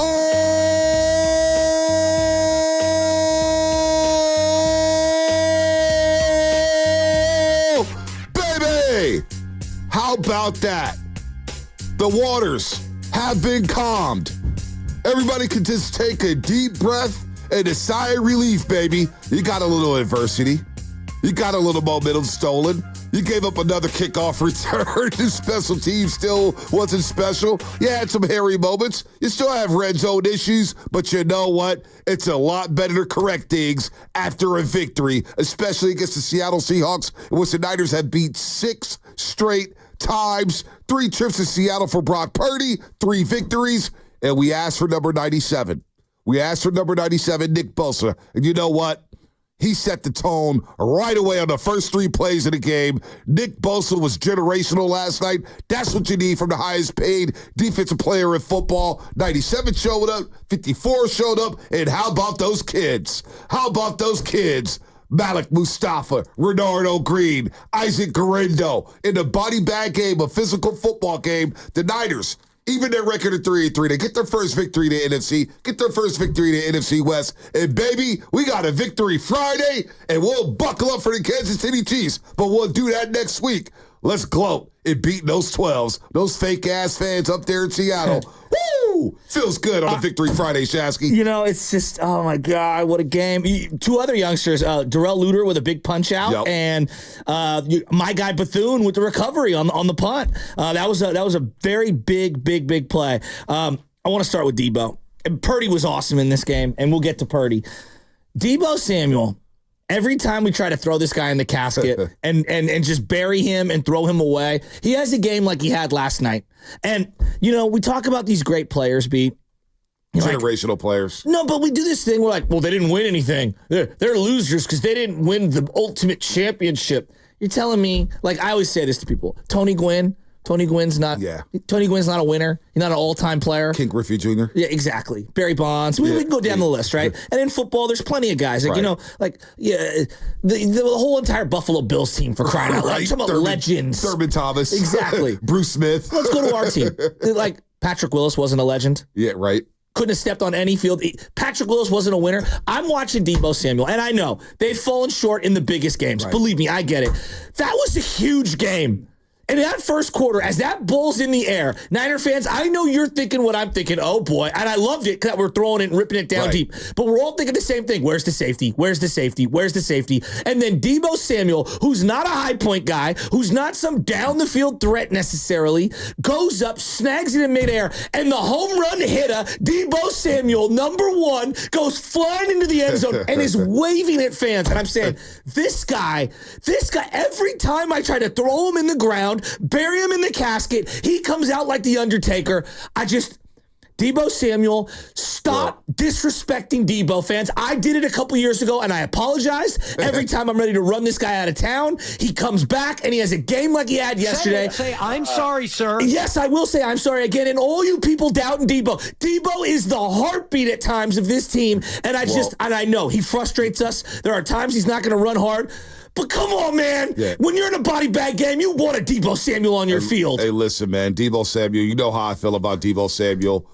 Oh, baby! How about that? The waters have been calmed. Everybody can just take a deep breath and a sigh of relief, baby. You got a little adversity. You got a little momentum stolen. You gave up another kickoff return. The special team still wasn't special. You had some hairy moments. You still have red zone issues, but you know what? It's a lot better to correct things after a victory, especially against the Seattle Seahawks, in which the Niners have beat 6 straight times. 3 trips to Seattle for Brock Purdy, 3 victories, and we asked for number 97. We asked for number 97, Nick Bosa, and you know what? He set the tone right away on the first 3 plays of the game. Nick Bosa was generational last night. That's what you need from the highest paid defensive player in football. 97 showed up, 54 showed up, and how about those kids? How about those kids? Malik Mustafa, Renardo Green, Isaac Garendo. In the body bag game, a physical football game, the Niners, even their record of 3-3, they get their first victory in the NFC, get their first victory in the NFC West. And, baby, we got a victory Friday, and we'll buckle up for the Kansas City Chiefs. But we'll do that next week. Let's gloat in beating those 12s, those fake-ass fans up there in Seattle. Woo! Feels good on a Victory Friday, Shasky. You know, it's just, oh, my God, what a game. 2 other youngsters, Darrell Luter with a big punch-out, and my guy Bethune with the recovery on the punt. That was a very big play. I want to start with Debo. And Purdy was awesome in this game, and we'll get to Purdy. Debo Samuel. Every time we try to throw this guy in the casket and just bury him and throw him away, he has a game like he had last night. And, you know, we talk about these great players, B. Generational players. No, but we do this thing. We're like, well, they didn't win anything. They're losers because they didn't win the ultimate championship. You're telling me, like I always say this to people, Tony Gwynn's not a winner. He's not an all-time player. King Griffey Jr. Yeah, exactly. Barry Bonds. We can go down the list, right? And in football, there's plenty of guys. Like, you know, like, the whole entire Buffalo Bills team, for crying out loud. You're talking about legends. Thurman Thomas. Exactly. Bruce Smith. Let's go to our team. Like, Patrick Willis wasn't a legend. Yeah, right. Couldn't have stepped on any field. Patrick Willis wasn't a winner. I'm watching Debo Samuel, and I know they've fallen short in the biggest games. Right. Believe me, I get it. That was a huge game. And in that first quarter, as that ball's in the air, Niner fans, I know you're thinking what I'm thinking. Oh, boy. And I loved it because we're throwing it and ripping it down deep. But we're all thinking the same thing. Where's the safety? Where's the safety? Where's the safety? And then Debo Samuel, who's not a high point guy, who's not some down-the-field threat necessarily, goes up, snags it in midair, and the home run hitter, Debo Samuel, number 1, goes flying into the end zone and is waving at fans. And I'm saying, this guy, every time I try to throw him in the ground, bury him in the casket, he comes out like the Undertaker. Debo Samuel, stop disrespecting Debo, fans. I did it a couple years ago, and I apologize. Every time I'm ready to run this guy out of town, he comes back, and he has a game like he had yesterday. Say I'm sorry, sir. Yes, I will say I'm sorry again. And all you people doubting Debo. Debo is the heartbeat at times of this team, and I know he frustrates us. There are times he's not going to run hard. But come on, man. Yeah. When you're in a body bag game, you want a Debo Samuel on your field. Hey, listen, man. Debo Samuel, you know how I feel about Debo Samuel.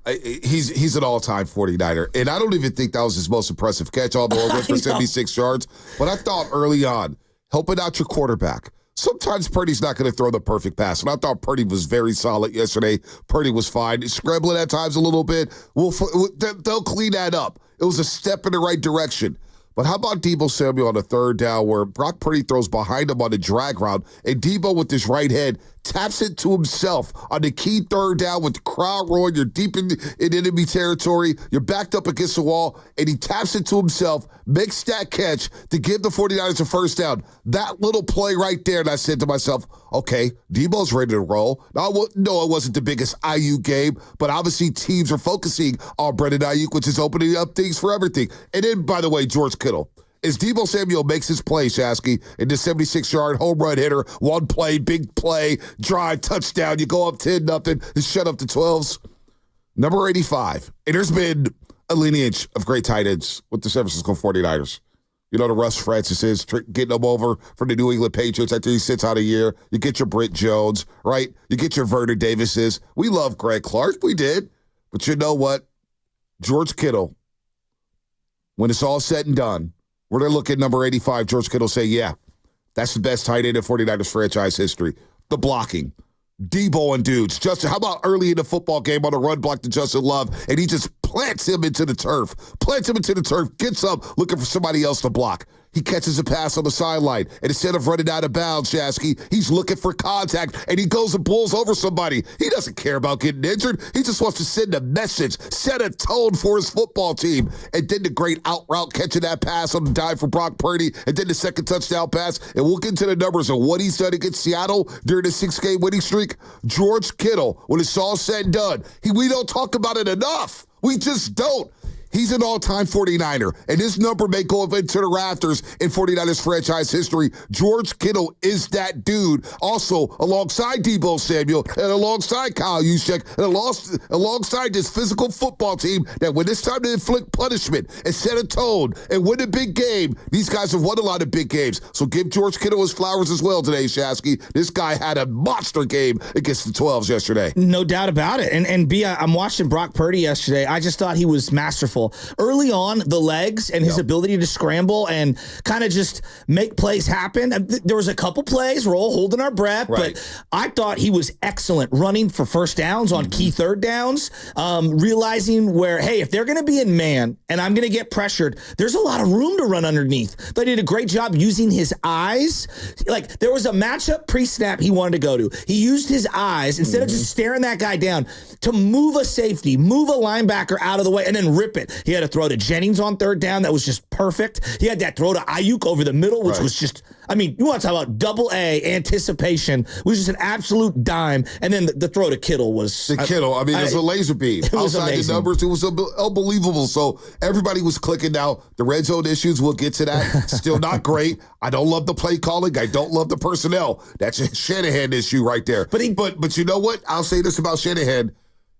He's an all-time 49er. And I don't even think that was his most impressive catch, although it went for 76 yards. But I thought early on, helping out your quarterback. Sometimes Purdy's not going to throw the perfect pass. And I thought Purdy was very solid yesterday. Purdy was fine. Scrambling at times a little bit. They'll clean that up. It was a step in the right direction. But how about Debo Samuel on the 3rd down where Brock Purdy throws behind him on the drag route, and Debo with his right hand taps it to himself on the key 3rd down with the crowd roaring. You're deep in enemy territory. You're backed up against the wall, and he taps it to himself, makes that catch to give the 49ers a first down. That little play right there, and I said to myself, okay, Debo's ready to roll. Now, no, it wasn't the biggest IU game, but obviously teams are focusing on Brendan Ayuk, which is opening up things for everything. And then, by the way, George Kittle. As Debo Samuel makes his play, Shasky, in the 76-yard home run hitter, one play, big play, drive, touchdown, you go up 10-0, and shut up the 12s. Number 85. And there's been a lineage of great tight ends with the San Francisco 49ers. You know, the Russ Francis is getting them over from the New England Patriots after he sits out a year. You get your Britt Jones, right? You get your Vernon Davises. We love Greg Clark. We did. But you know what? George Kittle, when it's all said and done, we're going to look at number 85. George Kittle say, yeah, that's the best tight end in 49ers franchise history. The blocking. Debo and dudes. Justin, how about early in the football game on a run block to Justin Love, and he just plants him into the turf, gets up looking for somebody else to block. He catches a pass on the sideline, and instead of running out of bounds, Jasky, he's looking for contact, and he goes and pulls over somebody. He doesn't care about getting injured. He just wants to send a message, set a tone for his football team. And then the great out route catching that pass on the dive for Brock Purdy, and then the second touchdown pass. And we'll get into the numbers of what he's done against Seattle during the 6-game winning streak. George Kittle, when it's all said and done, we don't talk about it enough. We just don't. He's an all-time 49er, and his number may go up into the rafters in 49ers franchise history. George Kittle is that dude. Also, alongside Debo Samuel and alongside Kyle Juszczyk and alongside this physical football team that when it's time to inflict punishment and set a tone and win a big game, these guys have won a lot of big games. So give George Kittle his flowers as well today, Shasky. This guy had a monster game against the 12s yesterday. No doubt about it. And B, I'm watching Brock Purdy yesterday. I just thought he was masterful. Early on, the legs and his ability to scramble and kind of just make plays happen. There was a couple plays, we're all holding our breath, but I thought he was excellent running for first downs on key third downs, realizing where, hey, if they're going to be in man and I'm going to get pressured, there's a lot of room to run underneath. They did a great job using his eyes. Like, there was a matchup pre-snap he wanted to go to. He used his eyes, instead of just staring that guy down, to move a safety, move a linebacker out of the way, and then rip it. He had a throw to Jennings on third down that was just perfect. He had that throw to Ayuk over the middle, which was just, I mean, you want to talk about double-A anticipation, which is an absolute dime. And then the throw to Kittle was... It was a laser beam. Outside amazing. The numbers, it was unbelievable. So everybody was clicking now. The red zone issues, we'll get to that. Still not great. I don't love the play calling. I don't love the personnel. That's a Shanahan issue right there. But you know what? I'll say this about Shanahan.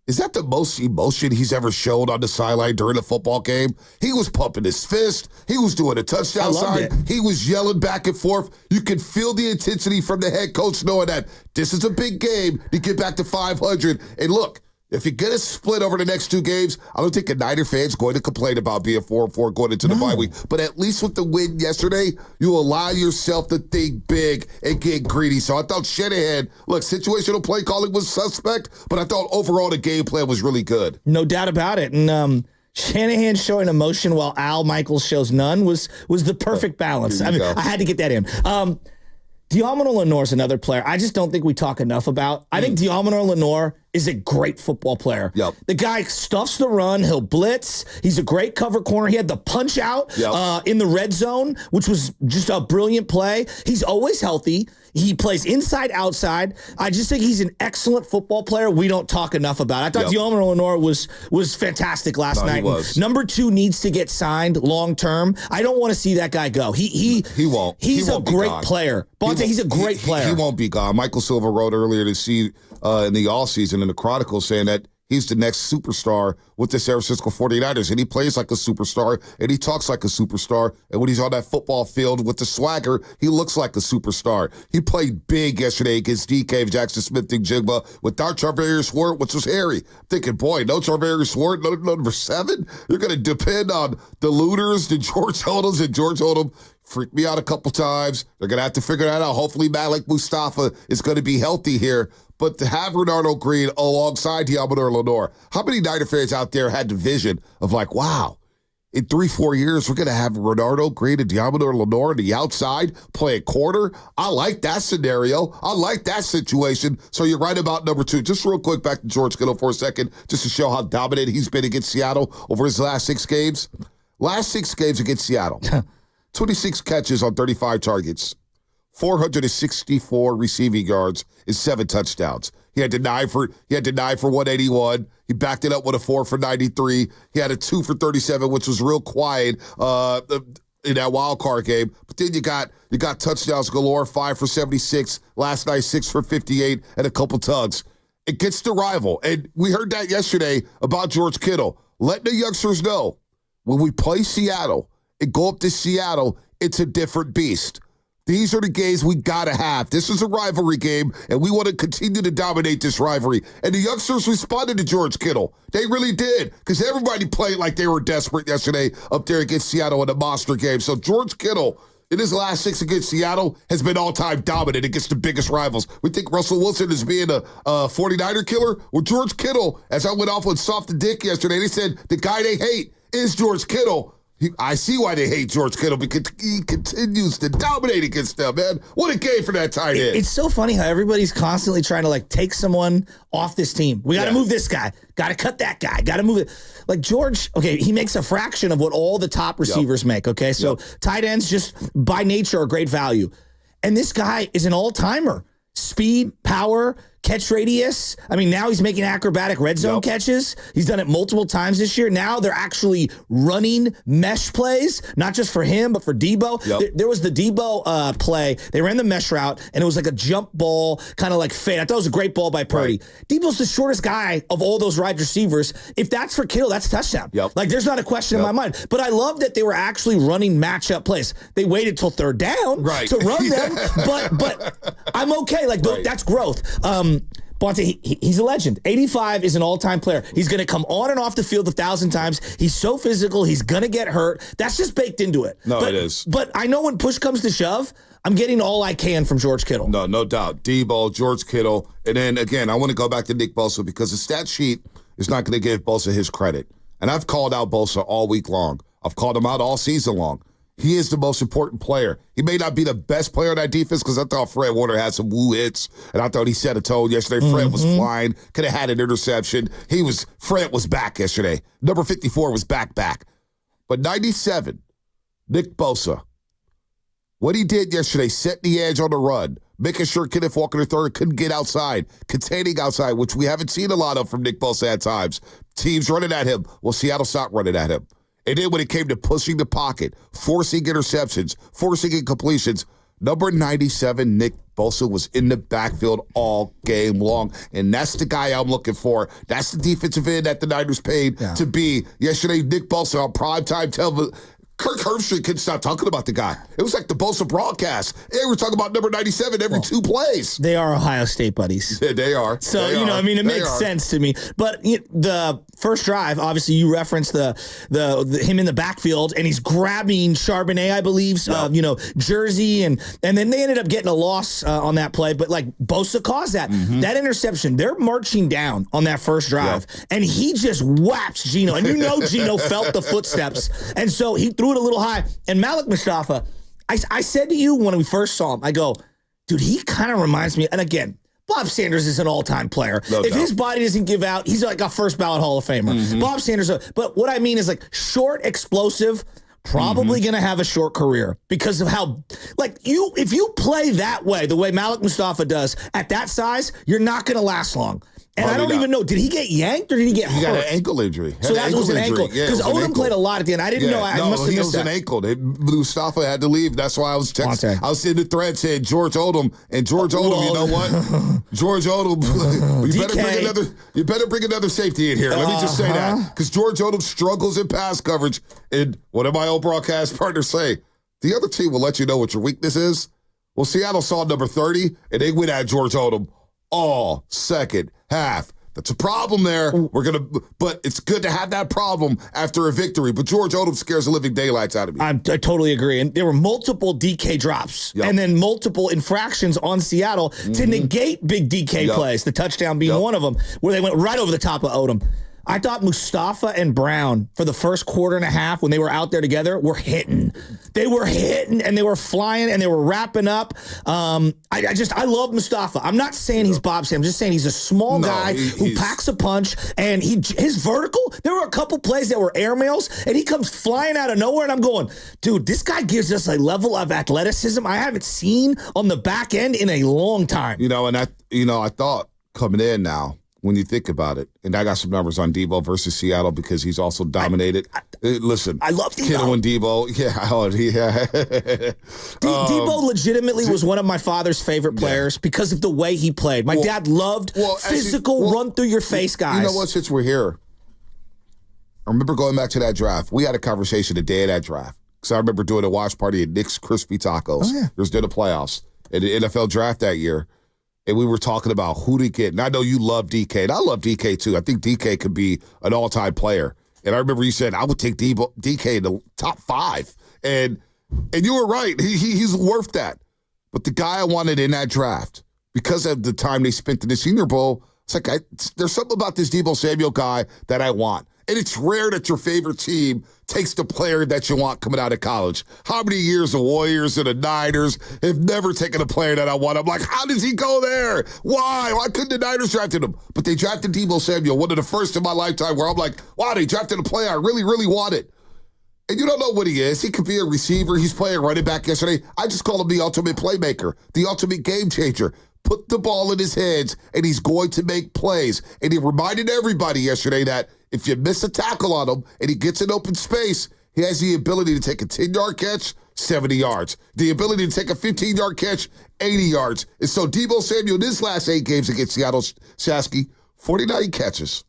Is that the most emotion he's ever showed on the sideline during a football game? He was pumping his fist. He was doing a touchdown sign. He was yelling back and forth. You could feel the intensity from the head coach knowing that this is a big game to get back to 500. And look, if you get a split over the next 2 games, I don't think a Niner fan's going to complain about being 4-4 going into the bye week. But at least with the win yesterday, you allow yourself to think big and get greedy. So I thought Shanahan, look, situational play calling was suspect, but I thought overall the game plan was really good. No doubt about it. And Shanahan showing emotion while Al Michaels shows none was the perfect balance. I mean, I had to get that in. Diamond Lenore is another player I just don't think we talk enough about. I think Diamond Lenore is a great football player. Yep. The guy stuffs the run. He'll blitz. He's a great cover corner. He had the punch out in the red zone, which was just a brilliant play. He's always healthy. He plays inside, outside. I just think he's an excellent football player we don't talk enough about. I thought Diamond Lenore was fantastic last night. Number 2 needs to get signed long term. I don't want to see that guy go. He won't. He's a great player. Bonte, he's a great player. He won't be gone. Michael Silva wrote earlier this season in the offseason in the Chronicle saying that he's the next superstar with the San Francisco 49ers, and he plays like a superstar, and he talks like a superstar, and when he's on that football field with the swagger, he looks like a superstar. He played big yesterday against DK, Jackson Smith-Njigba, without Charvarius Ward, which was hairy. I'm thinking, boy, no Charvarius Ward, no number 7? You're going to depend on the looters, the George Odoms, and George Odom freaked me out a couple times. They're going to have to figure that out. Hopefully, Malik Mustafa is going to be healthy here. But to have Renardo Green alongside Diamond Lenore, how many Niner fans out there had the vision of like, wow, in 3-4 years, we're going to have Renardo Green and Diamond Lenore on the outside playing quarter? I like that scenario. I like that situation. So you're right about number 2. Just real quick, back to George Kittle for a second, just to show how dominant he's been against Seattle over his last 6 games. Last 6 games against Seattle. 26 catches on 35 targets, 464 receiving yards, and 7 touchdowns. He had denied for 181. He backed it up with a 4 for 93. He had a 2 for 37, which was real quiet in that wild card game. But then you got touchdowns galore, 5 for 76. Last night, 6 for 58, and a couple tugs. It gets the rival. And we heard that yesterday about George Kittle. Let the youngsters know, when we play Seattle and go up to Seattle, it's a different beast. These are the games we got to have. This is a rivalry game, and we want to continue to dominate this rivalry. And the youngsters responded to George Kittle. They really did, because everybody played like they were desperate yesterday up there against Seattle in the monster game. So George Kittle, in his last 6 against Seattle, has been all-time dominant against the biggest rivals. We think Russell Wilson is being a 49er killer. Well, George Kittle, as I went off with Soft and Dick yesterday, they said the guy they hate is George Kittle. I see why they hate George Kittle, because he continues to dominate against them, man. What a game for that tight end. It's so funny how everybody's constantly trying to, like, take someone off this team. We got to move this guy. Got to cut that guy. Got to move it. Like, George, okay, he makes a fraction of what all the top receivers make, okay? So tight ends just by nature are great value. And this guy is an all-timer. Speed, power, catch radius. I mean, now he's making acrobatic red zone catches. He's done it multiple times this year. Now they're actually running mesh plays, not just for him, but for Debo. There was the Debo play. They ran the mesh route, and it was like a jump ball, kind of like fade. I thought it was a great ball by Purdy. Debo's the shortest guy of all those wide receivers. If that's for Kittle, that's a touchdown. Like, there's not a question in my mind. But I love that they were actually running matchup plays. They waited till third down to run them, but I'm okay. Like, that's growth. Bonte, he's a legend. 85 is an all-time player. He's going to come on and off the field 1,000 times. He's so physical. He's going to get hurt. That's just baked into it. It is. But I know when push comes to shove, I'm getting all I can from George Kittle. No doubt. Debo, George Kittle. And then, again, I want to go back to Nick Bosa, because the stat sheet is not going to give Bosa his credit. And I've called out Bosa all week long. I've called him out all season long. He is the most important player. He may not be the best player on that defense, because I thought Fred Warner had some woo hits, and I thought he set a tone yesterday. Fred was flying, could have had an interception. Fred was back yesterday. Number 54 was back. But 97, Nick Bosa, what he did yesterday, set the edge on the run, making sure Kenneth Walker III couldn't get outside, containing outside, which we haven't seen a lot of from Nick Bosa at times. Teams running at him. Well, Seattle stopped running at him. And then when it came to pushing the pocket, forcing interceptions, forcing incompletions, number 97, Nick Bosa, was in the backfield all game long. And that's the guy I'm looking for. That's the defensive end that the Niners paid to be. Yesterday, Nick Bosa on primetime television. Kirk Herbstreit couldn't stop talking about the guy. It was like the Bosa broadcast. They were talking about number 97 every 2 plays. They are Ohio State buddies. Yeah, they are. So, it makes sense to me. But the first drive, obviously, you referenced the him in the backfield, and he's grabbing Charbonnet, I believe, jersey, and then they ended up getting a loss on that play. But, like, Bosa caused that. That interception, they're marching down on that first drive, and he just whaps Geno. And Geno felt the footsteps. And so he threw it a little high. And Malik Mustafa, I said to you when we first saw him, I go, dude, he kind of reminds me, and again, Bob Sanders is an all-time player. If his body doesn't give out, he's like a first ballot Hall of Famer. Bob Sanders, but what I mean is, like, short, explosive, probably going to have a short career because of how, like, if you play that way, the way Malik Mustafa does at that size, you're not going to last long. And I don't even know, did he get yanked or did he get hurt? He got an ankle injury. So that was an ankle. Because Odom played a lot at the end. I didn't know. I must have missed that. It was an ankle. Mustafa had to leave. That's why I was texting. I was in the thread saying George Odom. And George Odom, you know what? George Odom, you better bring another safety in here. Let me just say that. Because George Odom struggles in pass coverage. And what did my old broadcast partner say? The other team will let you know what your weakness is. Well, Seattle saw number 30, and they went at George Odom all second half. That's a problem there. But it's good to have that problem after a victory. But George Odom scares the living daylights out of me. I totally agree. And there were multiple DK drops and then multiple infractions on Seattle to negate big DK plays, the touchdown being one of them, where they went right over the top of Odom. I thought Mustafa and Brown, for the first quarter and a half when they were out there together, were hitting. They were hitting, and they were flying, and they were wrapping up. I love Mustafa. I'm not saying he's Bob Sam. I'm just saying he's a small guy who packs a punch, and his vertical, there were a couple plays that were airmails, and he comes flying out of nowhere, and I'm going, dude, this guy gives us a level of athleticism I haven't seen on the back end in a long time. I thought coming in now, when you think about it, and I got some numbers on Debo versus Seattle because he's also dominated. Listen, I love Debo. Kittle and Debo. Debo legitimately was one of my father's favorite players because of the way he played. My dad loved physical, run-through-your-face guys. You know what, since we're here, I remember going back to that draft. We had a conversation the day of that draft. because I remember doing a watch party at Nick's Crispy Tacos. Oh, yeah. It was during the playoffs in the NFL draft that year. And we were talking about who to get. And I know you love DK, and I love DK too. I think DK could be an all-time player. And I remember you said, I would take DK in the top 5. And you were right. He's worth that. But the guy I wanted in that draft, because of the time they spent in the Senior Bowl, it's like there's something about this Deebo Samuel guy that I want. And it's rare that your favorite team takes the player that you want coming out of college. How many years the Warriors and the Niners have never taken a player that I want? I'm like, how does he go there? Why? Why couldn't the Niners drafted him? But they drafted Deebo Samuel, one of the first in my lifetime where I'm like, wow, they drafted a player I really, really wanted. And you don't know what he is. He could be a receiver. He's playing running back yesterday. I just call him the ultimate playmaker, the ultimate game changer. Put the ball in his hands, and he's going to make plays. And he reminded everybody yesterday that if you miss a tackle on him and he gets in open space, he has the ability to take a 10-yard catch, 70 yards. The ability to take a 15-yard catch, 80 yards. And so Deebo Samuel, in his last 8 games against Seattle Shasky, 49 catches,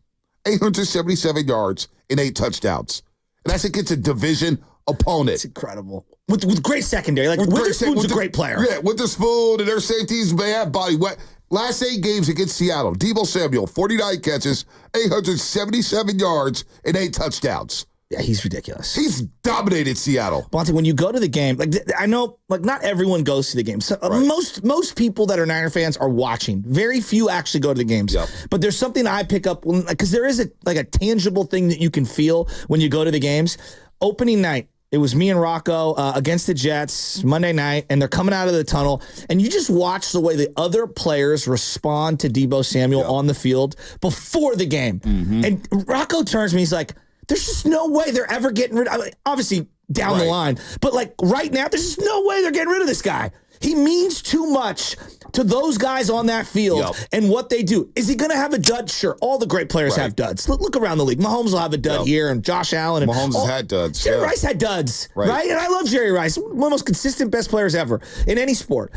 877 yards, and 8 touchdowns. And that's against a division opponent. It's incredible. With great secondary. Like, Witherspoon's a great player. Yeah, Witherspoon and their safeties may have body wet. Last 8 games against Seattle, Deebo Samuel, 49 catches, 877 yards, and 8 touchdowns. Yeah, he's ridiculous. He's dominated Seattle. Bonte, when you go to the game, like I know, like not everyone goes to the game. So, right. Most people that are Niner fans are watching. Very few actually go to the games. Yep. But there's something I pick up because there is a tangible thing that you can feel when you go to the games. Opening night, it was me and Rocco against the Jets Monday night, and they're coming out of the tunnel, and you just watch the way the other players respond to Deebo Samuel on the field before the game. Mm-hmm. And Rocco turns to me, he's like, there's just no way they're ever getting rid of him. Obviously, down the line. But, like, right now, there's just no way they're getting rid of this guy. He means too much to those guys on that field and what they do. Is he going to have a dud? Sure. All the great players have duds. Look around the league. Mahomes will have a dud here, and Josh Allen. And Mahomes has had duds. Jerry Rice had duds, right? And I love Jerry Rice. One of the most consistent, best players ever in any sport.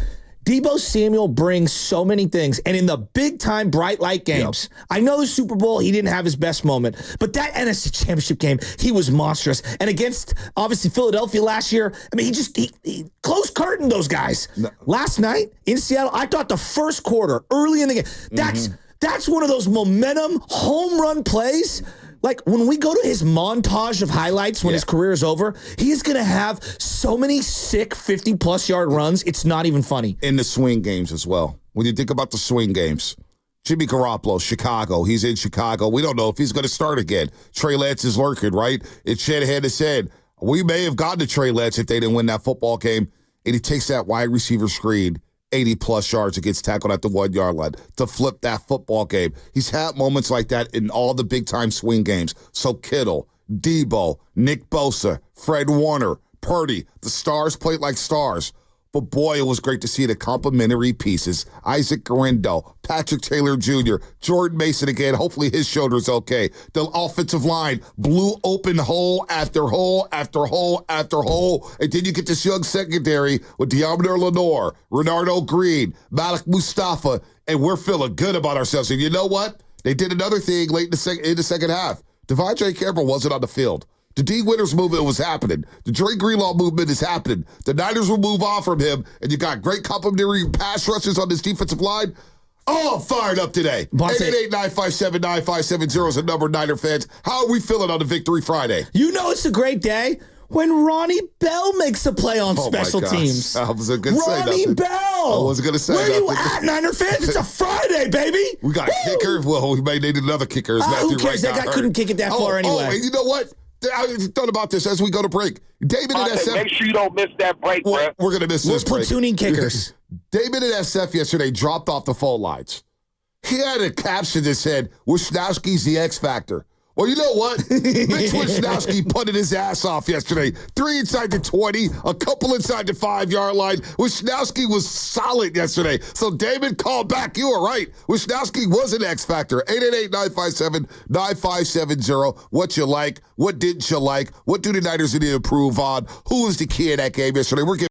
Deebo Samuel brings so many things. And in the big-time bright light games, I know the Super Bowl, he didn't have his best moment. But that NFC Championship game, he was monstrous. And against, obviously, Philadelphia last year, I mean, he closed curtain those guys. No. Last night in Seattle, I thought the first quarter, early in the game, that's one of those momentum home run plays. Like, when we go to his montage of highlights when his career is over, he is going to have so many sick 50-plus yard runs, it's not even funny. In the swing games as well. When you think about the swing games, Jimmy Garoppolo, Chicago, he's in Chicago. We don't know if he's going to start again. Trey Lance is lurking, right? It's Shanahan has said, we may have gotten to Trey Lance if they didn't win that football game. And he takes that wide receiver screen, 80-plus yards, and gets tackled at the 1-yard line to flip that football game. He's had moments like that in all the big-time swing games. So Kittle, Deebo, Nick Bosa, Fred Warner, Purdy, the stars played like stars. But boy, it was great to see the complimentary pieces. Isaac Guerendo, Patrick Taylor Jr., Jordan Mason again. Hopefully his shoulder's okay. The offensive line blew open hole after hole after hole after hole. And then you get this young secondary with Deommodore Lenoir, Renardo Green, Malik Mustafa, and we're feeling good about ourselves. And you know what? They did another thing late in the second half. Devontae Campbell wasn't on the field. The D. Winters movement was happening. The Dre Greenlaw movement is happening. The Niners will move on from him, and you got great complimentary pass rushes on this defensive line. Oh, I'm fired up today. 888-957-9570 is the number, Niner fans. How are we feeling on the Victory Friday? You know it's a great day when Ronnie Bell makes a play on special teams. I wasn't going to say nothing. Ronnie Bell! I wasn't going to say Where nothing. Where you at, Niner fans? It's a Friday, baby! We got a kicker. Well, we may need another kicker. Who cares? That guy couldn't kick it that far anyway. Oh, and you know what? I thought about this as we go to break. David and SF. Make sure you don't miss that break, bro. We're going to miss this break. We're platooning kickers. David and SF yesterday dropped off the phone lines. He had a caption that said, Wisnowski's the X Factor. Well, you know what? Mitch Wisnowski punted his ass off yesterday. 3 inside the 20, a couple inside the 5-yard line. Wisnowski was solid yesterday. So David called back. You were right. Wisnowski was an X Factor. 888-957-9570. What you like? What didn't you like? What do the Niners need to improve on? Who was the key in that game yesterday? We're